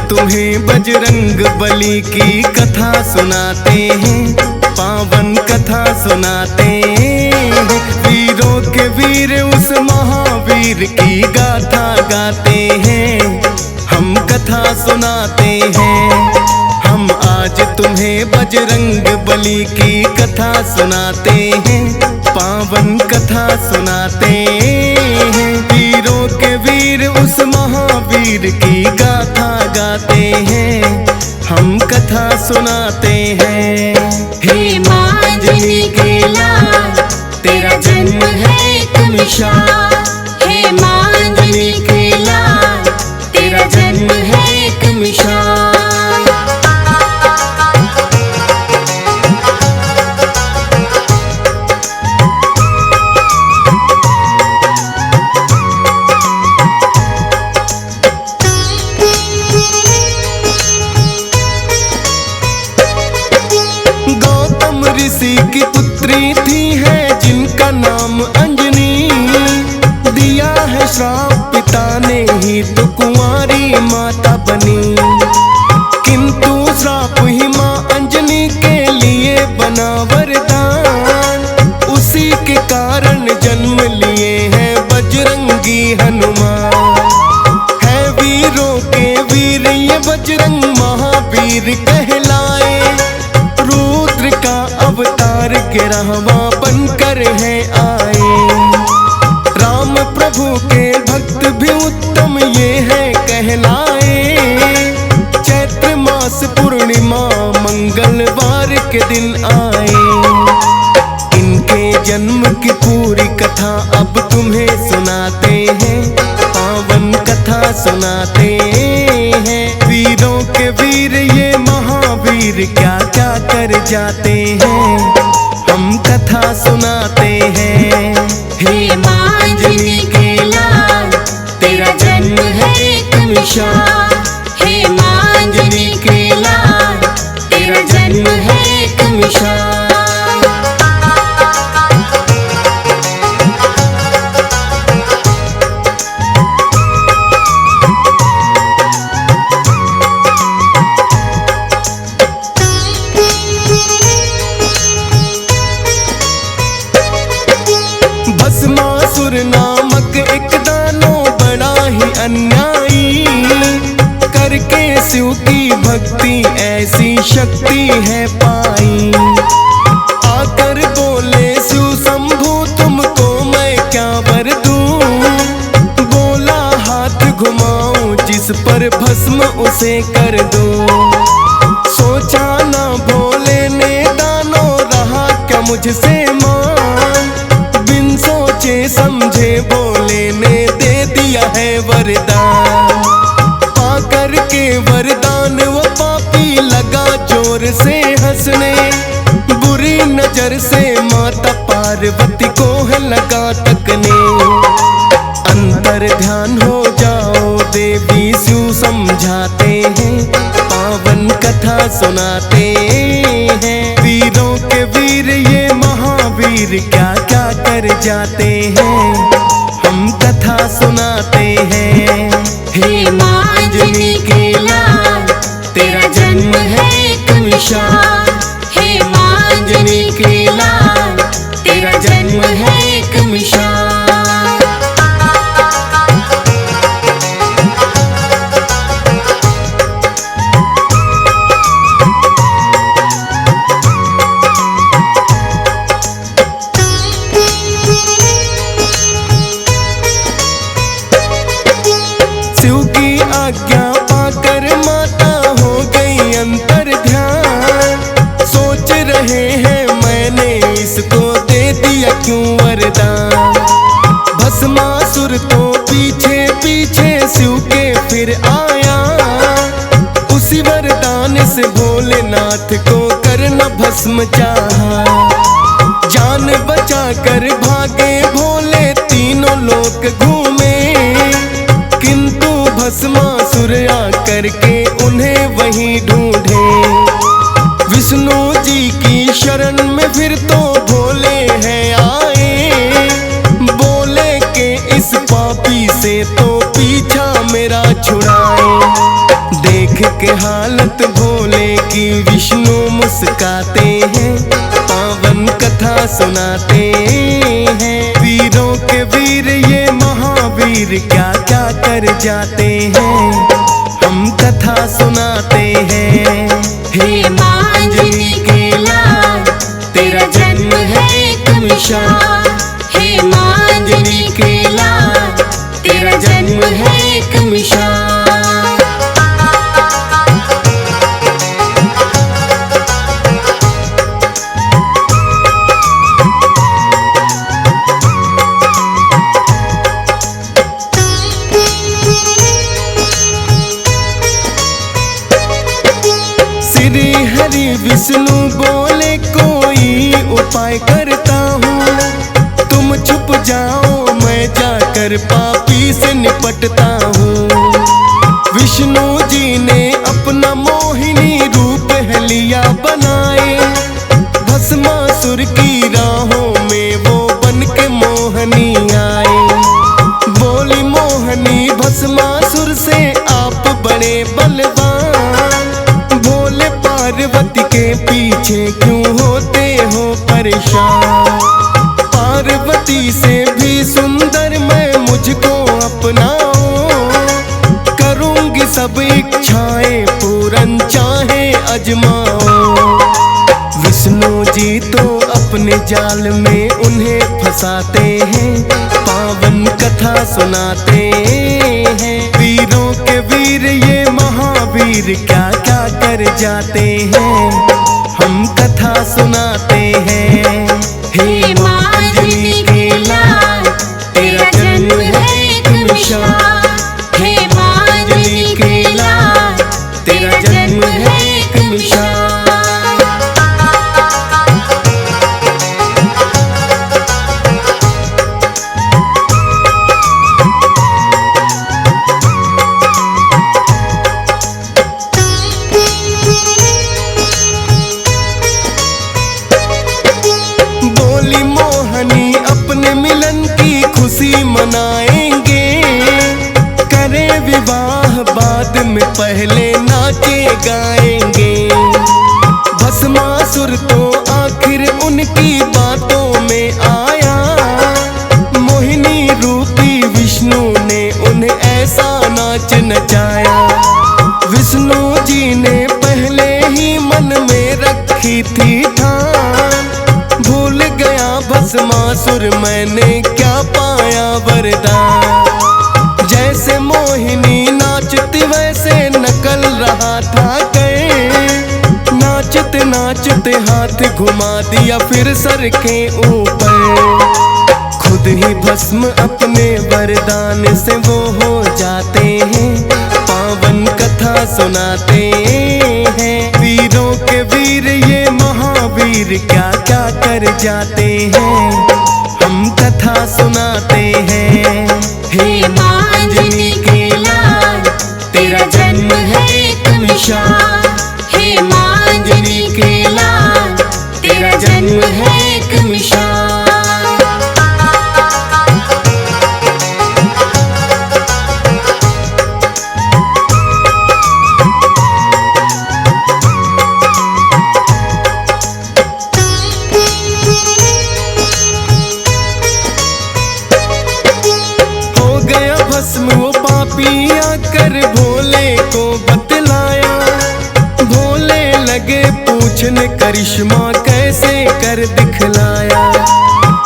तुम्हें बजरंग बली की कथा सुनाते हैं, पावन कथा सुनाते हैं। वीरों के वीर उस महावीर की गाथा गाते हैं, हम कथा सुनाते हैं। हम आज तुम्हें बजरंग बली की कथा सुनाते हैं, पावन कथा सुनाते हैं। वीरों के वीर उस महावीर की गाथा गाते हैं, हम कथा सुनाते हैं। हे मांझनी के लाल तेरा जन्म है एक मिसाल, हे मांझनी के लाल तेरा जन्म है एक मिसाल। ऋषि की पुत्री थी है जिनका नाम अंजनी, दिया है श्राप पिता ने ही तो कुंवारी माता बनी। किंतु श्राप ही माँ अंजनी के लिए बना वरदान, उसी के कारण जन्म लिए हैं बजरंगी हनुमान। है वीरों के वीर ये बजरंग महावीर कहलाए, रुद्र का अवतार गिरहवा बनकर है आए। राम प्रभु के भक्त भी उत्तम ये है कहलाए, चैत्र मास पूर्णिमा मंगलवार के दिन आए। इनके जन्म की पूरी कथा अब तुम्हें सुनाते हैं, पावन कथा सुनाते हैं। वीरों के वीर ये महावीर क्या क्या कर जाते हैं, हम कथा सुनाते हैं। हे मांझनी के लाल तेरा जन्म है एक मिसाल, हे मांझनी के लाल तेरा जन्म है एक मिसाल। भस्मासुर नामक एक दानव बड़ा ही अन्यायी, करके शिव की भक्ति ऐसी शक्ति है पाई। आकर बोले शिव शंभु तुमको मैं क्या वर दूं, बोला हाथ घुमाऊं जिस पर भस्म उसे कर दूं। सोचा ना भोले ने दानव रहा क्या मुझसे मान, बिन सोचे समझे बोले ने दे दिया है वरदान। पाकर के वरदान वो पापी लगा जोर से हंसने, बुरी नजर से माता पार्वती को है लगा तकने। अंतर ध्यान हो जाओ देवी शिव समझाते हैं, पावन कथा सुनाते हैं। वीरों के वीर ये महावीर क्या क्या कर जाते हैं, हम कथा सुनाते हैं। हे मांझनी के लाल तेरा जन्म है एक मिसाल, हे मांझनी के लाल तेरा जन्म है एक मिसाल। शिव की आज्ञा पाकर माता हो गई अंतर ध्यान, सोच रहे हैं मैंने इसको दे दिया क्यों वरदान। भस्मासुर तो पीछे पीछे शिव के फिर आया, उसी वरदान से भोलेनाथ को करना भस्म चाहा। जान बचा कर भागे भोले तीनों लोक घूमे, किंतु भस्मासुर आकर के उन्हें वहीं ढूंढे। विष्णु जी की शरण में फिर तो भोले हैं आए, बोले के इस पापी से तो पीछा मेरा छुड़ाए। देख देख के हालत भोले की विष्णु मुस्काते हैं, पावन कथा सुनाते हैं। वीरों के वीर ये महावीर क्या क्या कर जाते हैं, हम कथा सुनाते हैं। हे माँ अंजनी के लाल, तेरा जन्म है एक मिसाल। हे माँ अंजनी के लाल, तेरा जन्म है एक मिसाल। श्री हरि विष्णु बोले कोई उपाय करता हूँ, तुम छुप जाओ मैं जाकर पापी से निपटता हूँ। विष्णु जी ने अपना मोहिनी रूप हलिया बनाए, भस्मासुर की राहों में वो बन के मोहनी आए। बोली मोहनी भस्मासुर से आप बड़े बलवान, भोले पार्वती के पीछे क्यों होते हो परेशान। पार्वती से भी सुंदर मैं मुझको अपनाओ, करूंगी सब इच्छाएं पूरन चाहे अजमाओ। विष्णु जी तो अपने जाल में उन्हें फंसाते हैं, पावन कथा सुनाते हैं। वीरों के वीर ये महावीर क्या क्या कर जाते हैं, हम कथा सुनाते हैं। हे माँ अंजनी के लाल, तेरा जन्म है एक मिसाल। हे माँ अंजनी के लाल, तेरा जन्म है एक मिसाल। बोली मोहनी अपने मिलन की खुशी मनाएंगे, करें विवाह बाद में पहले नाचे गाएंगे। भस्मासुर तो आखिर उनकी बातों में आया, मोहिनी रूपी विष्णु ने उन्हें ऐसा नाच नचाया। विष्णु जी ने पहले ही मन में रखी थी ठान, भूल गया भस्मासुर मैंने क्या पाया वरदान। जैसे मोहिनी नाचती वैसे नकल रहा था कहीं, नाचते नाचते हाथ घुमा दिया फिर सर के ऊपर। खुद ही भस्म अपने वरदान से वो हो जाते हैं, पावन कथा सुनाते हैं। वीरों के वीर ये महावीर क्या क्या कर जाते हैं, हम कथा सुनाते हैं। हे माँ अंजनी के लाल, तेरा जन्म है एक मिसाल। हे माँ अंजनी के लाल, तेरा जन्म है एक मिसाल। भस्म वो पापी आकर भोले को बतलाया, भोले लगे पूछने करिश्मा कैसे कर दिखलाया।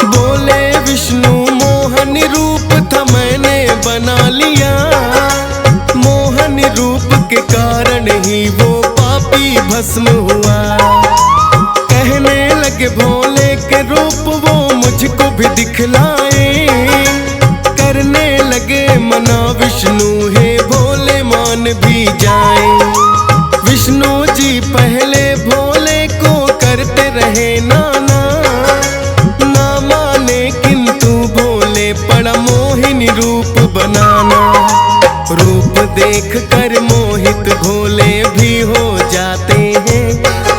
बोले विष्णु मोहन रूप था मैंने बना लिया, मोहन रूप के कारण ही वो पापी भस्म हुआ। कहने लगे भोले के रूप वो मुझको भी दिखलाए, करने लगे मना विष्णु है भोले मान भी जाए। विष्णु जी पहले भोले को करते रहे नाना, ना माने किंतु भोले पड़ा मोहिनी रूप बनाना। रूप देख कर मोहित भोले भी हो जाते हैं,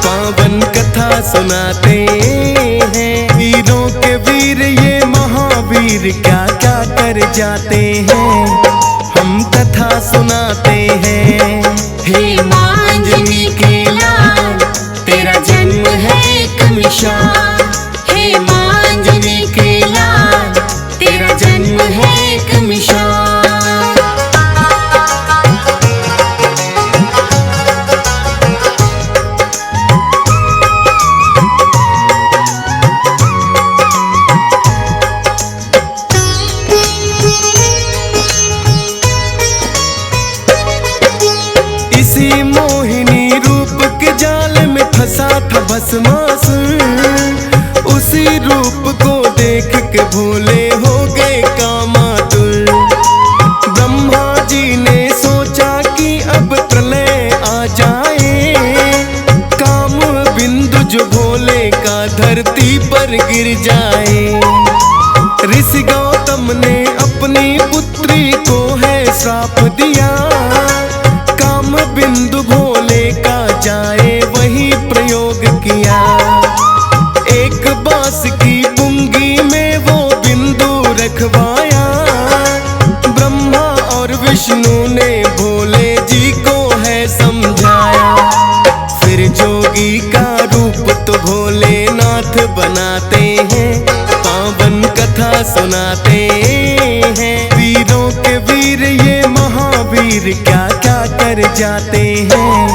पावन कथा सुनाते हैं। वीरों के वीर ये महावीर क्या क्या कर जाते हैं, हम कथा सुनाते हैं। हे उसी मोहिनी रूप के जाल में फंसा था भस्मासुर। उसी रूप को देख के भोले हो गए कामातुर। ब्रह्मा जी ने सोचा कि अब प्रलय आ जाए, काम बिंदु जो भोले का धरती पर गिर जाए। ऋषि गौतम ने अपनी पुत्री को है श्राप दिया, काम बिंदु भोले का जाए वही प्रयोग किया। एक बांस की पुंगी में वो बिंदु रखवाया, ब्रह्मा और विष्णु ने भोले जी को है समझाया। फिर जोगी का रूप तो भोलेनाथ बनाते हैं, पावन कथा सुनाते हैं। वीरों के वीर ये महावीर क्या क्या कर जाते हैं,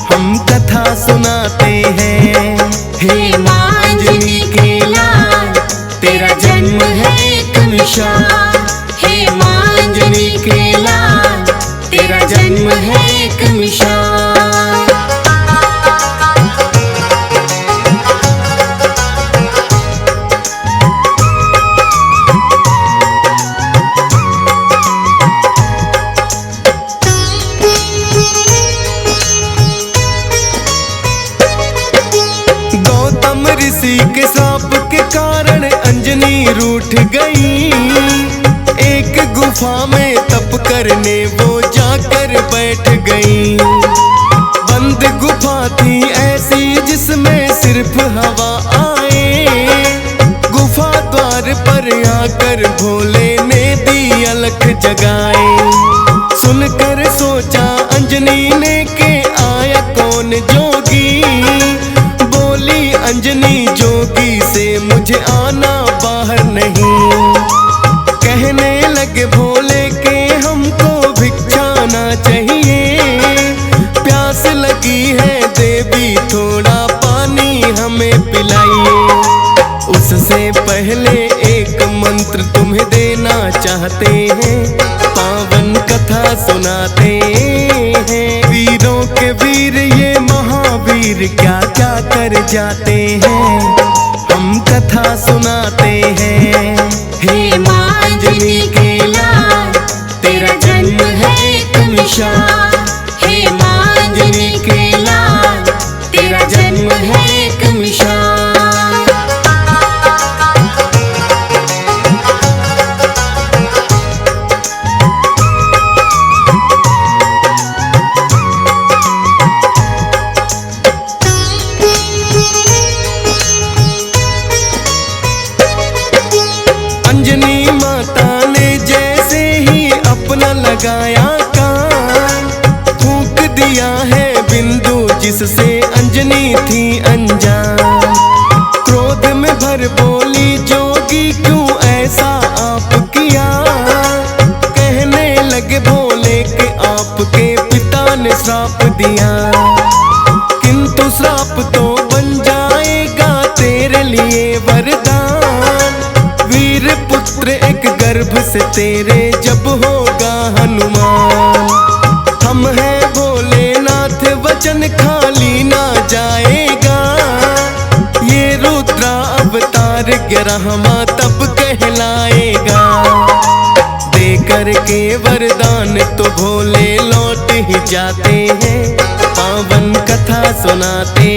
हम कथा सुनाते हैं। हे मांझनी के लाल, तेरा जन्म है एक मिसाल। हे मांझनी के लाल, तेरा जन्म है एक मिसाल। गौतम ऋषि के श्राप के कारण अंजनी रूठ गई। एक गुफा में तप करने वो जाकर बैठ गई। बंद गुफा थी ऐसी जिसमें सिर्फ हवा आए। गुफा द्वार पर आकर भोले ने दी अलख जगाए। सुनकर सोचा अंजनी ने के आया कौन जोगी। बोली अंजनी जोगी से मुझे आना बाहर नहीं। कहने लगे भोले के हमको भिक्षाना चाहिए, प्यास लगी है देवी थोड़ा पानी हमें पिलाइए। उससे पहले एक मंत्र तुम्हें देना चाहते हैं, पावन कथा सुनाते हैं। वीरों के वीर ये महावीर क्या क्या कर जाते हैं, हम कथा सुनाते हैं। हे मांझनी के लाल, तेरा जन्म है एक मिसाल। हे मांझनी के लाल, तेरा जन्म है एक मिसाल। अंजनी माता ने जैसे ही अपना लगाया कान, फूंक दिया है बिंदु जिससे अंजनी थी अनजान। क्रोध में भर बोली जोगी क्यों ऐसा आप किया। कहने लगे भोले के आपके पिता ने श्राप दिया, किंतु श्राप तो बन जाएगा तेरे लिए वरदान। वीर पुत्र एक गर्भ से तेरे जब होगा हनुमान। हम हैं भोलेनाथ वचन खाली ना जाएगा। ये रुद्रा अवतार 11वां तब कहलाएगा। देकर के वरदान तो भोले लौट ही जाते हैं, पावन कथा सुनाते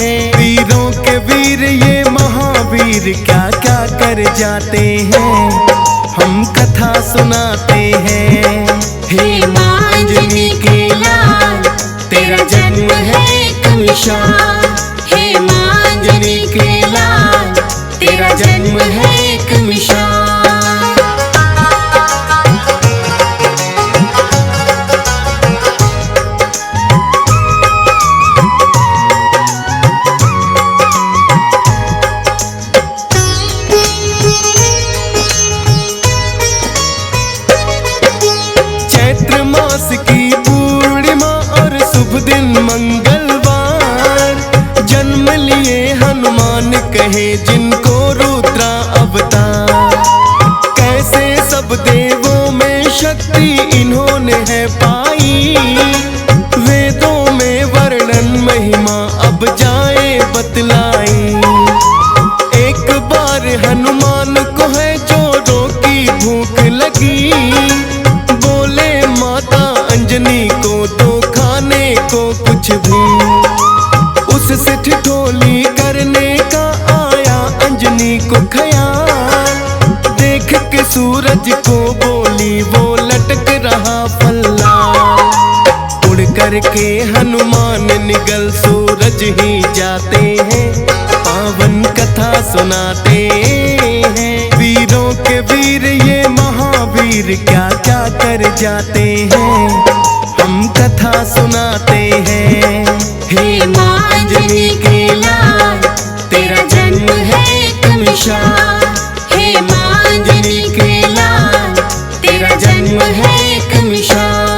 हैं। वीरों के वीर ये महावीर क्या क्या कर जाते हैं, हम कथा सुनाते हैं। हे मांझनी के लाल, तेरा जन्म है एक मिसाल। हे मांझनी के लाल, तेरा जन्म है एक मिसाल। चैत्र मास की पूर्णिमा और शुभ दिन मंगलवार, जन्म लिए हनुमान कहे जिनको रुद्रा अवतार। कैसे सब देवों में शक्ति इन्होंने है पाई, अब जाए बतलाई। एक बार हनुमान को है चोरों की भूख लगी, बोले माता अंजनी को दो खाने को कुछ भी। उससे ठिठोली करने का आया अंजनी को ख्याल, देख के सूरज को बोली वो लटक रहा फल्ला। उड़ करके हनुमान निगल सूरज ही जाते हैं, पावन कथा सुनाते हैं। वीरों के वीर ये महावीर क्या क्या कर जाते हैं, हम कथा सुनाते हैं। हे माँ अंजनी के लाल, तेरा जन्म है एक मिसाल। हे माँ अंजनी के लाल, तेरा जन्म है एक मिसाल।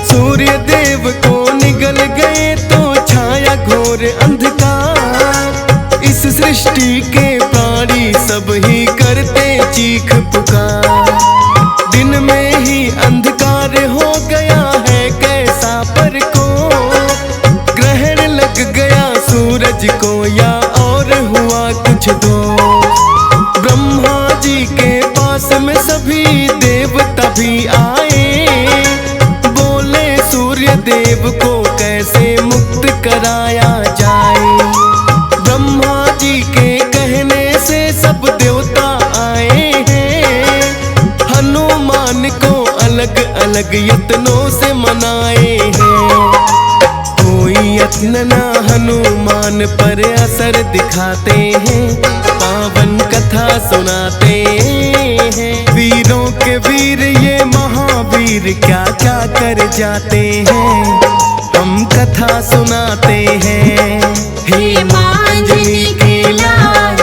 सूर्य देव को निगल गए तो छाया घोर अंधकार, इस सृष्टि के प्राणी सब ही करते चीख पुकार। दिन में ही अंधकार हो गया है कैसा पर को, ग्रहण लग गया सूरज को या और हुआ कुछ दो। ब्रह्मा जी के पास में सभी देवता भी आए, सूर्य देव को कैसे मुक्त कराया जाए। ब्रह्मा जी के कहने से सब देवता आए हैं, हनुमान को अलग अलग यत्नों से मनाए हैं। कोई यत्न ना हनुमान पर असर दिखाते हैं, पावन कथा सुनाते हैं। वीरों के वीर ये महावीर क्या क्या कर जाते हैं, हम कथा सुनाते हैं। हे माँ अंजनी के लाल,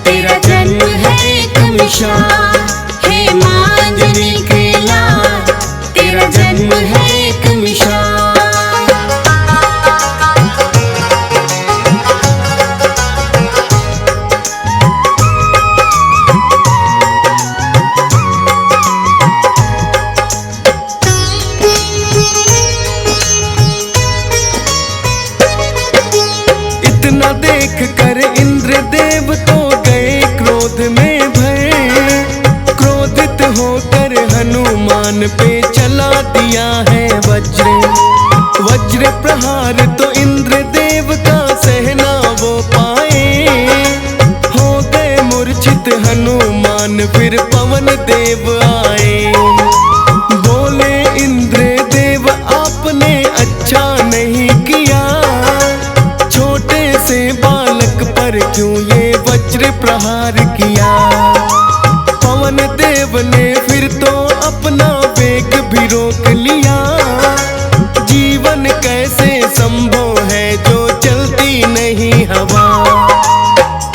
तेरा जन्म है एक मिसाल। हे माँ अंजनी के लाल, तेरा जन्म है एक मिसाल। इतना देख कर इंद्र देव तो गए क्रोध में भय, क्रोधित होकर हनुमान पे चला दिया है वज्र। वज्र प्रहार तो इंद्र देव का सहना वो पाए, हो गए मूर्छित हनुमान फिर पवन देव आए। बोले इंद्र देव आपने अच्छा नहीं किया, छोटे से बालक पर क्यों ये वज्र प्रहार किया। पवन देव ने फिर तो अपना वेग भी रोक लिया, जीवन कैसे संभव है जो चलती नहीं हवा।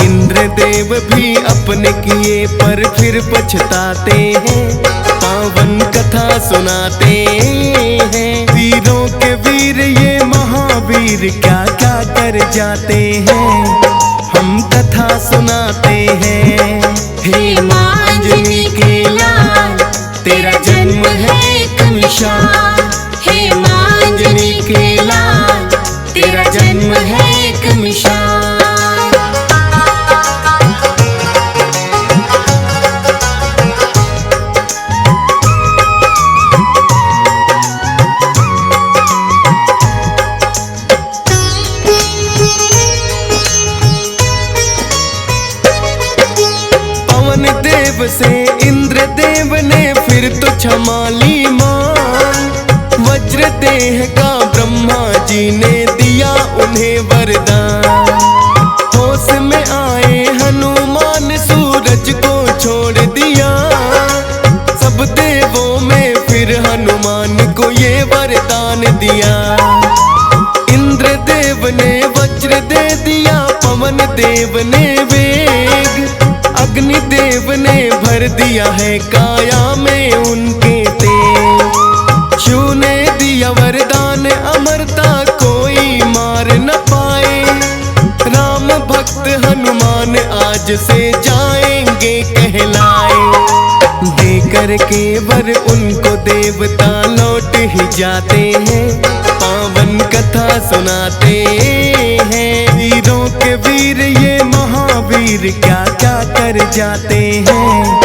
इंद्र देव भी अपने किए पर फिर पछताते हैं, पावन कथा सुनाते हैं। वीरों के वीर ये महावीर क्या क्या कर जाते हैं, हम कथा सुनाते हैं। हे माँ अंजनी के लाल, तेरा जन्म है एक मिसाल। हे माँ अंजनी के लाल, तेरा जन्म है एक मिसाल। देव से इंद्र देव ने फिर तो क्षमा ली मान, वज्र देह का ब्रह्मा जी ने दिया उन्हें वरदान। होश में आए हनुमान सूरज को छोड़ दिया, सब देवों में फिर हनुमान को ये वरदान दिया। इंद्र देव ने वज्र दे दिया, पवन देव ने वेग, अग्नि देव ने भर दिया है काया में उनके तेज। शिव ने दिया वरदान अमर राज से जाएंगे कहलाए। देकर के वर उनको देवता लौट ही जाते हैं, पावन कथा सुनाते हैं। वीरों के वीर ये महावीर क्या क्या कर जाते हैं,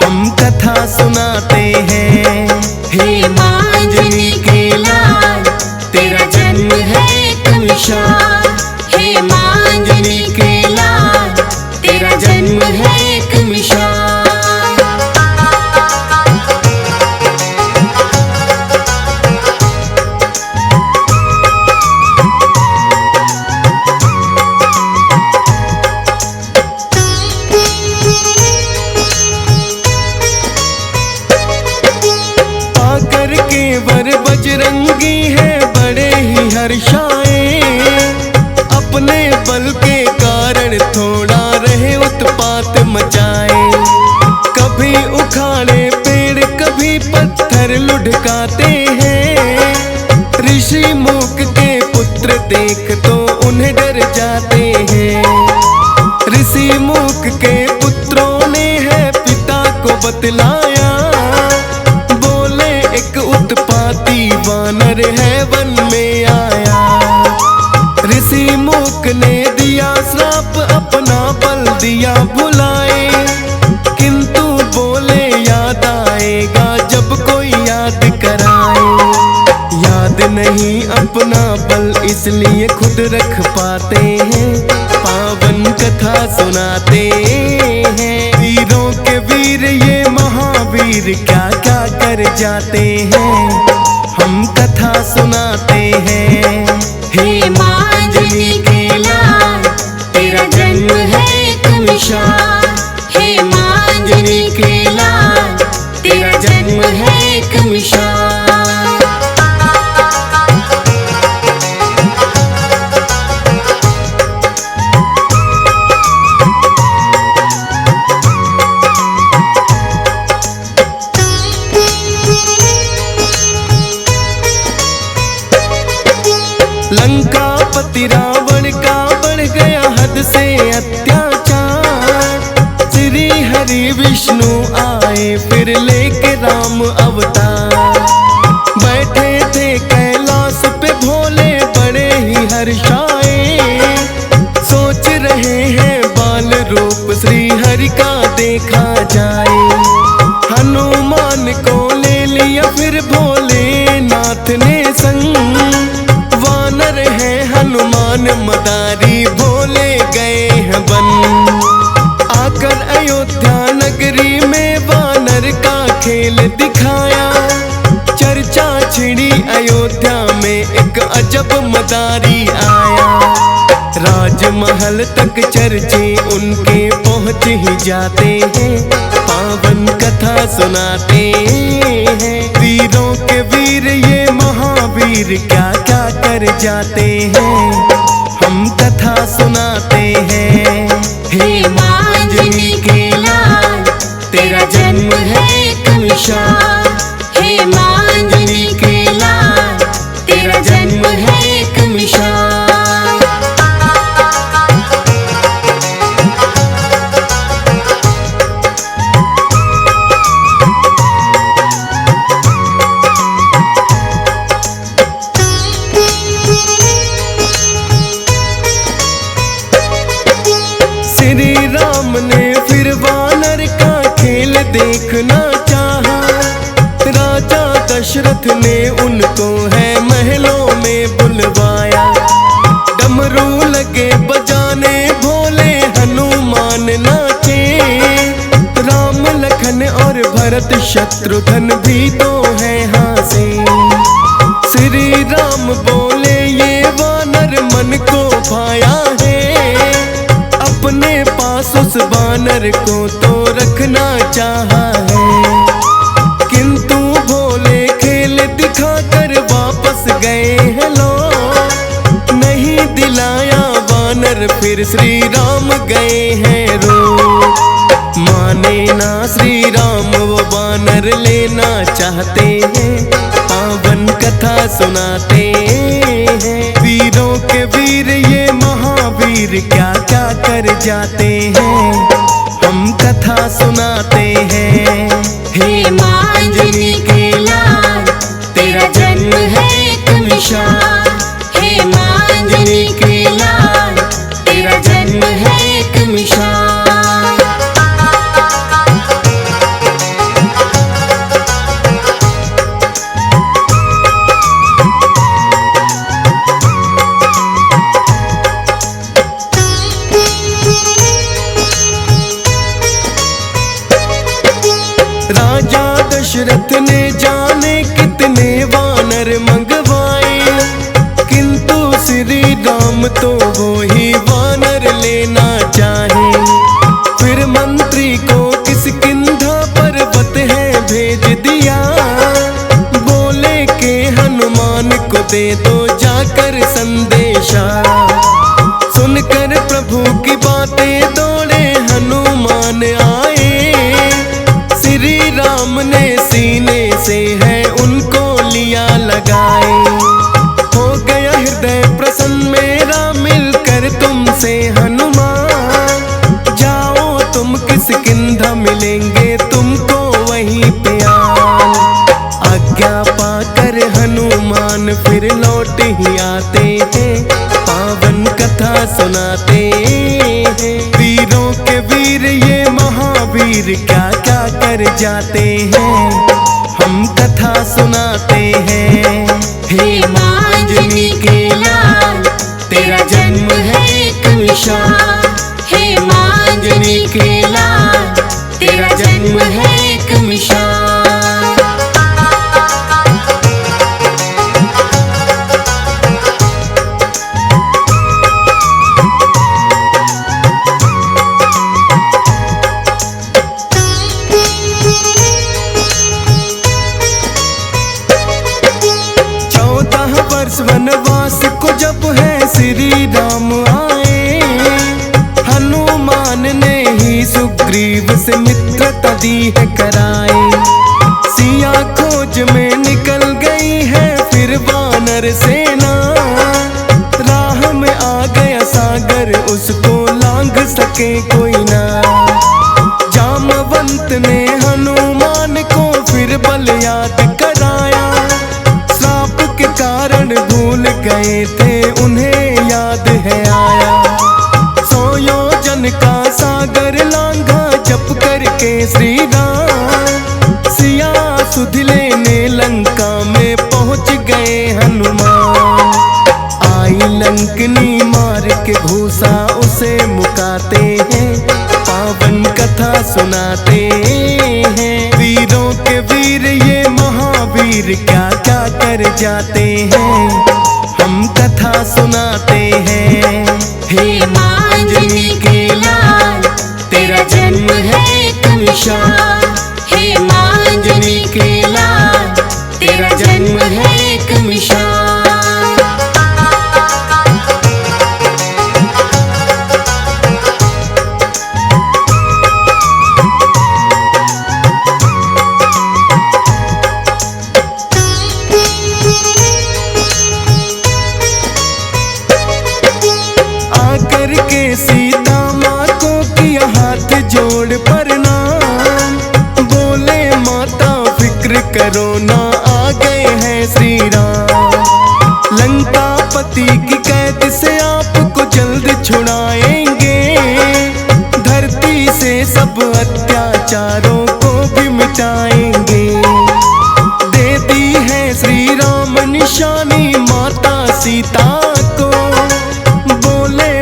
हम कथा सुनाते हैं। हे माँ अंजनी के लाल, तेरा जन्म है एक मिसाल। हे माँ अंजनी के लाल, तेरा जन्म है एक मिसाल। पाकर के वर बजरंगी है बड़े ही हर्षाए, अपने बल के कारण थोड़ा रहे उत्पात मचाए। कभी उखाड़े पेड़ कभी पत्थर लुढ़काते हैं, ऋषि मूक के पुत्र देख तो उन्हें डर जाते हैं। ऋषि मूक के पुत्रों ने है पिता को बतलाया, बोले एक उत्पाती वानर है वन में आया। ऋषि मूक ने दिया श्राप अपना बल दिया भुलाए, किंतु बोले याद आएगा जब कोई याद कराए। याद नहीं अपना बल इसलिए खुद रख पाते हैं, पावन कथा सुनाते हैं। वीरों के वीर ये महावीर क्या क्या कर जाते हैं, हम कथा सुनाते हैं। हे माँ अंजनी के लाल, तेरा जन्म है एक मिसाल। हे माँ अंजनी के लाल, तेरा जन्म है एक मिसाल। लंकापति रावण का बढ़ गया हद से अत्याचार। श्री हरि विष्णु आए फिर लेके राम अवतार। बैठे थे कैलाश पे भोले बड़े ही हर्षाए, सोच रहे हैं बाल रूप श्री हरि का देखा जाए। हनुमान को ले लिया फिर भोलेनाथ ने संग, वानर है हनुमान मदारी भोले गए हैं वन। आकर अयोध्या नगरी में वानर का खेल दिखाया, चर्चा छिड़ी अयोध्या में एक अजब मदारी आया। राजमहल तक चर्चे उनके पहुँच ही जाते हैं, पावन कथा सुनाते हैं। वीरों के वीर ये महावीर क्या क्या कर जाते हैं, हम कथा सुनाते हैं। हे माँ अंजनी के लाल, तेरा जन्म है एक मिसाल। हे माँ अंजनी के लाल, तेरा जन्म है एक मिसाल। श्री राम ने फिर वानर का खेल देखना चाहा। राजा दशरथ ने उनको है महलों में बुलवाया। डमरू लगे बजाने भोले हनुमान नाचे, राम लखन और भरत शत्रुघ्न भी तो है हासे। श्री राम बोले ये वानर मन को भाया है, अपने पास उस वानर को तो रखना चाहा है। किंतु भोले खेल दिखाकर वापस गए हैं लोग, नहीं दिलाया वानर फिर श्री राम गए हैं रो। माने ना श्री राम वो वानर लेना चाहते हैं, पावन कथा सुनाते हैं। वीरों के वीर ये महावीर क्या क्या कर जाते हैं, दे दो जाकर संदेशा। सुनकर प्रभु की बातें दौड़े हनुमान आए, श्री राम ने सीने से है उनको लिया लगाए। हो गया हृदय प्रसन्न मेरा मिलकर तुमसे हनुमान, जाओ तुम किष्किंधा मिलेंगे तुमको वहीं पे आन। आज्ञा पाकर हनुमान फिर लौट ही आते हैं, पावन कथा सुनाते हैं। वीरों के वीर ये महावीर क्या क्या कर जाते हैं, हम कथा सुनाते हैं। हे मांजनी के लाल तेरा जन्म है एक मिसाल, हे मांजनी के लाल तेरा जन्म है एक मिसाल। वनवास को जब है श्री राम आए, हनुमान ने ही सुग्रीव से मित्रता दी है कराए। सिया खोज में निकल गई है फिर वानर सेना, राह में आ गया सागर उसको लांघ सके कोई ना। जामवंत ने हनुमान को फिर बल याद कराया, कारण भूल गए थे उन्हें याद है आया। 100 योजन का सागर लांघा जप करके श्री राम, सिया सुध लेने लंका में पहुंच गए हनुमान। आई लंकनी मार के घूसा उसे मुकाते हैं, पावन कथा सुनाते हैं। वीरों के वीर ये महावीर क्या क्या कर जाते हैं, हम कथा सुनाते हैं। हे मांजनी के लाल तेरा जन्म है एक मिसाल, हे मांजनी के लाल तेरा जन्म है एक मिसाल। करके सीता माँ को किया हाथ जोड़ प्रणाम, बोले माता फिक्र करो ना आ गए हैं श्री राम। लंका पति की कैद से आपको जल्द छुड़ाएंगे, धरती से सब अत्याचारों को भी मिटाएंगे। दे दी है श्री राम निशानी माता सीता को,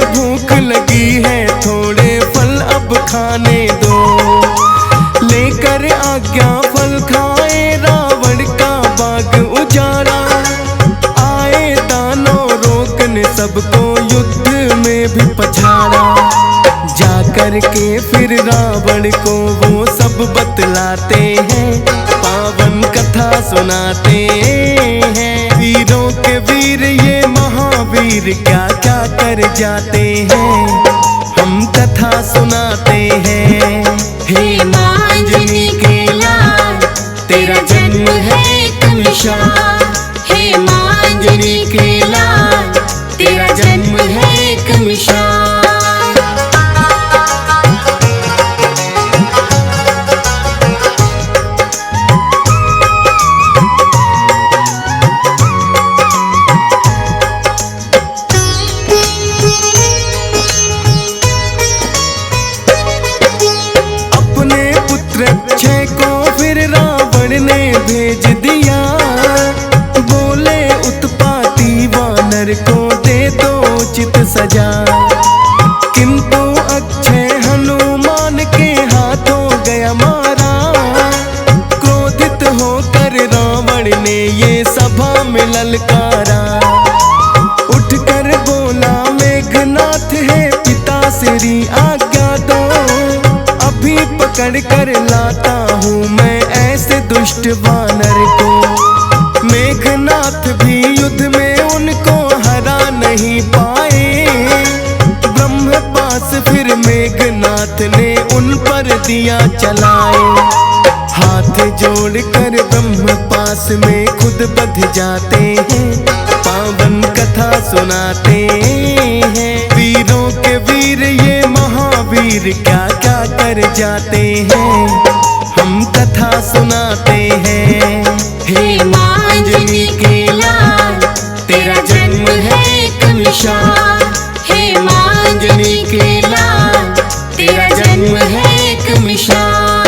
भूख लगी है थोड़े फल अब खाने दो। लेकर आज्ञा फल खाए रावण का बाग उजाड़ा, आए दानव रोकने सबको युद्ध में भी पछाड़ा। जाकर के फिर रावण को वो सब बतलाते हैं, पावन कथा सुनाते हैं। वीरों के वीर ये महावीर क्या क्या कर जाते हैं, हम कथा सुनाते हैं। हे मांजनी के लाल तेरा जन्म है एक मिसाल, हे मांजनी के लाल तेरा जन्म है एक मिसाल। अक्षय को फिर रावण ने भेज दिया, बोले उत्पाती वानर को दे दो उचित सजा। किंतु अक्षय हनुमान के हाथों गया मारा, क्रोधित होकर रावण ने ये सभा में ललकारा। उठकर बोला मेघनाथ है पिता श्री आज्ञा दो, अभी पकड़ कर लाता हूँ मैं ऐसे दुष्ट वानर को। मेघनाथ भी युद्ध में दिया चलाए। हाथ जोड़कर ब्रह्म पास में खुद बध जाते हैं, पावन कथा सुनाते हैं। वीरों के वीर ये महावीर क्या क्या कर जाते हैं, हम कथा सुनाते हैं। हे माँ अंजनी के लाल, तेरा जन्म है एक मिसाल। हे माँ अंजनी के लाल, तेरा जन्म है एक मिसाल।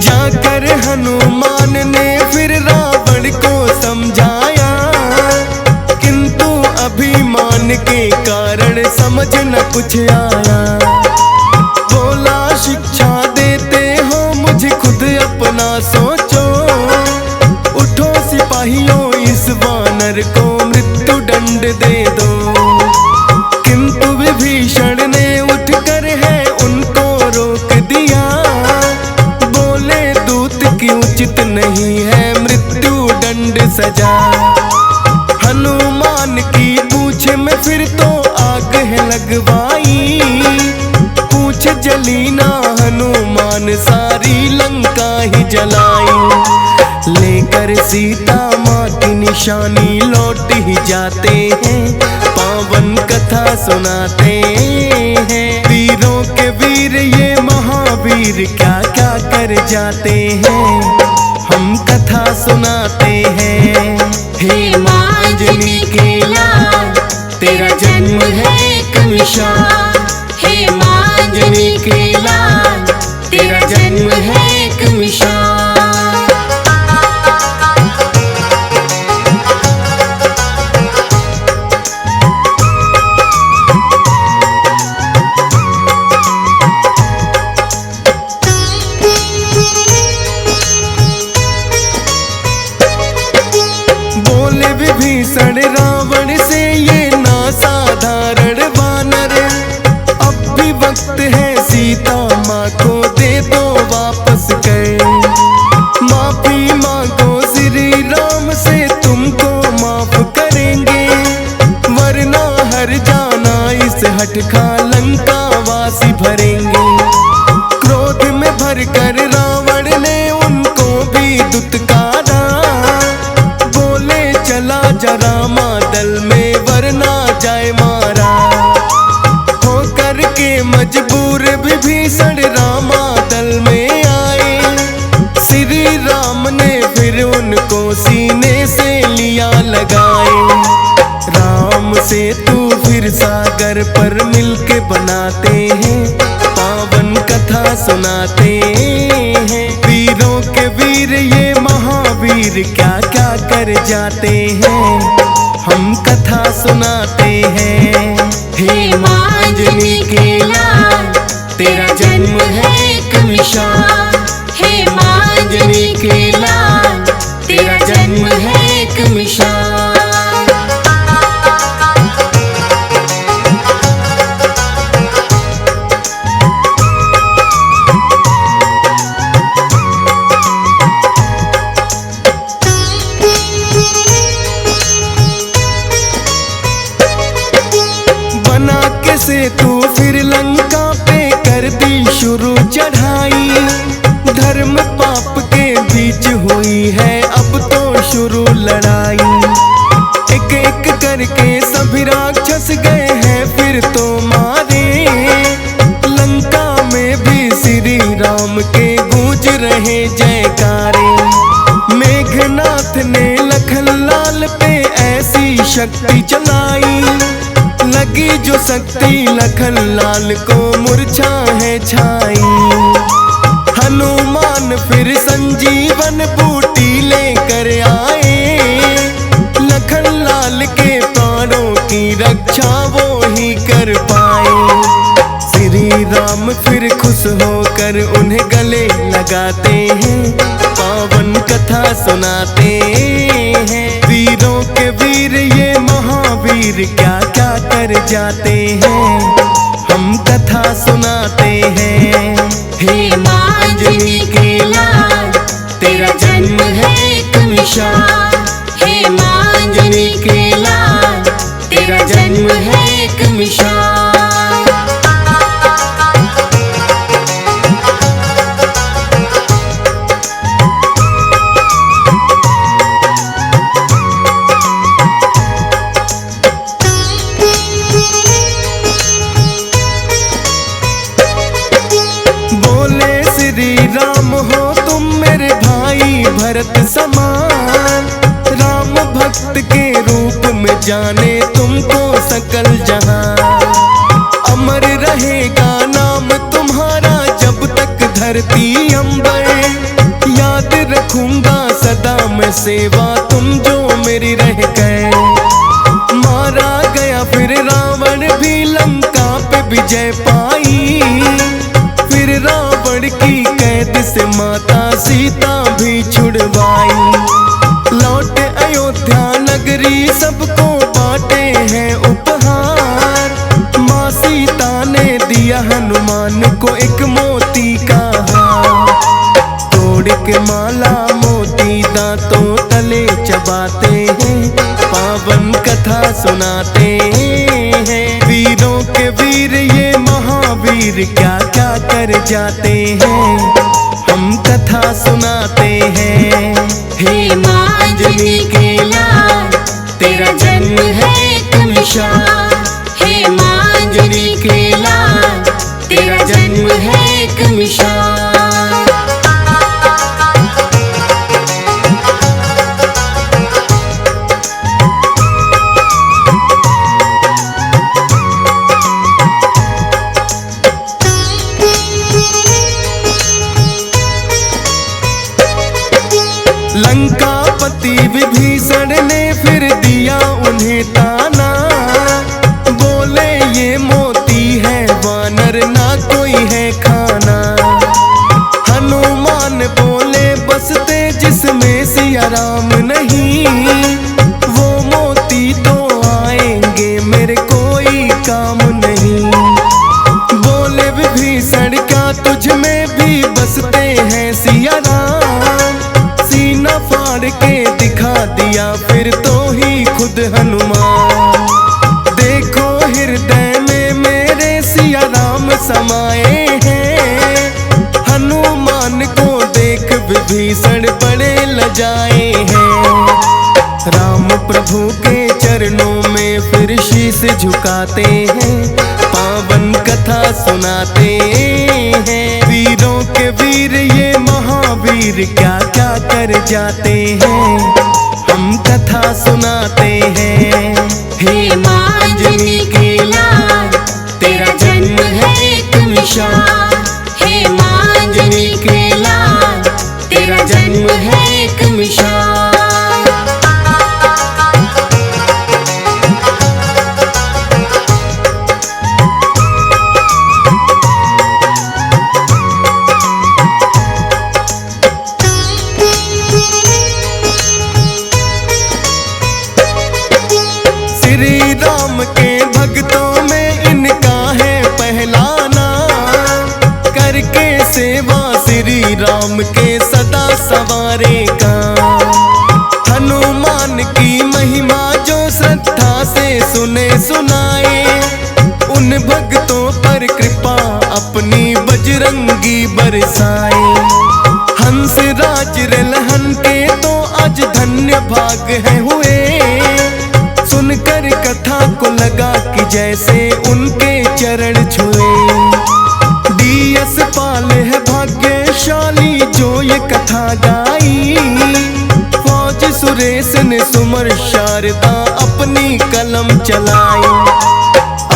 जाकर हनुमान ने फिर रावण को समझाया, किंतु अभिमान के कारण समझ न कुछ आया। बोला शिक्षा देते हो मुझे खुद अपना सोचो, उठो सिपाहियों इस वानर को मृत्यु दंड दे दो। किंतु विभीषण ने उठकर है उनको रोक दिया, बोले दूत की उचित नहीं है मृत्यु दंड सजा। हनुमान की पूछ में फिर तो आग है लगवाई, पूछ जली ना हनुमान सारी लंका ही जलाई। लेकर सीता माँ की निशानी लौट ही जाते हैं, पावन कथा सुनाते हैं। वीरों के वीर ये महावीर क्या क्या कर जाते हैं, हम कथा सुनाते हैं। हे माँ अंजनी के लाल, तेरा जन्म है एक मिसाल। हे माँ अंजनी के लाल, तेरा जन्म है एक मिसाल। बोले विभीषण रावण से ये ना साधारण वानर, अब भी वक्त है सीता माँ को दे दो वापस कर। माफी मांगो श्री राम से तुमको माफ करेंगे, वरना हर जाना इस हटखा लंका वासी भरेंगे। क्रोध में भरकर रावण ने उनको भी दुत्कारा, बोले चला जरा मादल में वरना जाए मारा। होकर के मजबूर विभीषण रामादल में आए, श्री राम ने फिर उनको सीने से लिया लगाए। राम से तू फिर सागर पर मिलके बनाते हैं, पावन कथा सुनाते हैं। वीरों के वीर ये महावीर क्या क्या कर जाते हैं, हम कथा सुनाते हैं। हे माँ अंजनी के लाल, तेरा जन्म है एक मिसाल। हे माँ अंजनी के लाल, तेरा जन्म है एक मिसाल। बना के से तू फिर लंका पे कर दी शुरू चढ़ाई। धर्म पाप के बीच हुई है अब तो शुरू लड़ाई। एक एक करके सभी राक्षस गए हैं फिर तो मारे, लंका में भी श्री राम के गूंज रहे जयकारे। मेघनाथ ने लखन लाल पे ऐसी शक्ति चलाई, लगी जो शक्ति लखन लाल को मूर्छा है छाई। हनुमान फिर संजीवन बूटी लेकर आए, लखन लाल के प्राणों की रक्षा वो ही कर पाए। श्री राम फिर खुश होकर उन्हें गले लगाते हैं, पावन कथा सुनाते हैं। वीरों के वीर ये महावीर क्या क्या कर जाते हैं, हम कथा सुनाते हैं। हे माँ अंजनी के लाल, तेरा जन्म है एक मिसाल। हे माँ अंजनी के लाल, तेरा जन्म है एक मिसाल। राम हो तुम मेरे भाई भरत समान, राम भक्त के रूप में जाने तुमको सकल जहां। अमर रहेगा नाम तुम्हारा जब तक धरती अंबर, याद रखूंगा सदा मैं सेवा तुम जो मेरी रह गए। मारा गया फिर रावण भी लंका पे विजय पाई, फिर रावण की कैद से माता सीता भी छुड़वाई। लौट अयोध्या नगरी सबको बांटे हैं उपहार, माँ सीता ने दिया हनुमान को एक मोती का हार। तोड़ के माला मोती दांतों तले चबाते हैं, पावन कथा सुनाते हैं। वीरों के वीर ये महावीर क्या क्या कर जाते हैं, हम कथा सुनाते हैं। हे माँ अंजनी के लाल, तेरा जन्म है एक मिसाल। हे माँ अंजनी के लाल, तेरा जन्म है एक मिसाल। लंकापति विभीषण ने फिर दिया उन्हें ताना, बोले ये मोती है वानर ना कोई है खाना। हनुमान बोले बसते जिसमें सिया राम नहीं, वो मोती तो आएंगे मेरे कोई काम नहीं। बोले विभीषण क्या तुझ में भी बसते हैं सिया राम, सीना फाड़ के दिखा दिया फिर तो ही खुद हनुमान। देखो हृदय में मेरे सिया राम समाए हैं, हनुमान को देख विभीषण बड़े लजाए हैं। राम प्रभु के चरणों में फिर शीश झुकाते हैं, पावन कथा सुनाते हैं। वीरों के वीर ये महावीर क्या क्या कर जाते हैं, हम कथा सुनाते हैं। हे माँ अंजनी के लाल, तेरा जन्म है एक मिसाल। हे माँ अंजनी के लाल, तेरा जन्म है एक मिसाल। श्री राम के भक्तों में इनका है पहला नाम, करके सेवा श्री राम के सदा सवारेगा। हनुमान की महिमा जो श्रद्धा से सुने सुनाए, उन भक्तों पर कृपा अपनी बजरंगी बरसाए। हंस राज रलहन के तो आज धन्य भाग है हुए, सुनकर कथा को लगा कि जैसे उनके चरण छुए। डीएस पाल है भाग्यशाली जो ये कथा गाई, फौज सुरेश ने सुमर शारदा अपनी कलम चलाई।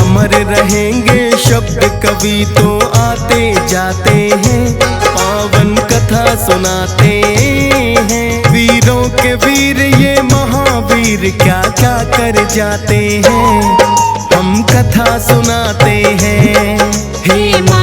अमर रहेंगे शब्द कवि तो आते जाते हैं, पावन कथा सुनाते हैं। वीरों के वीर ये महावीर क्या क्या कर जाते हैं, हम कथा सुनाते हैं। हे माँ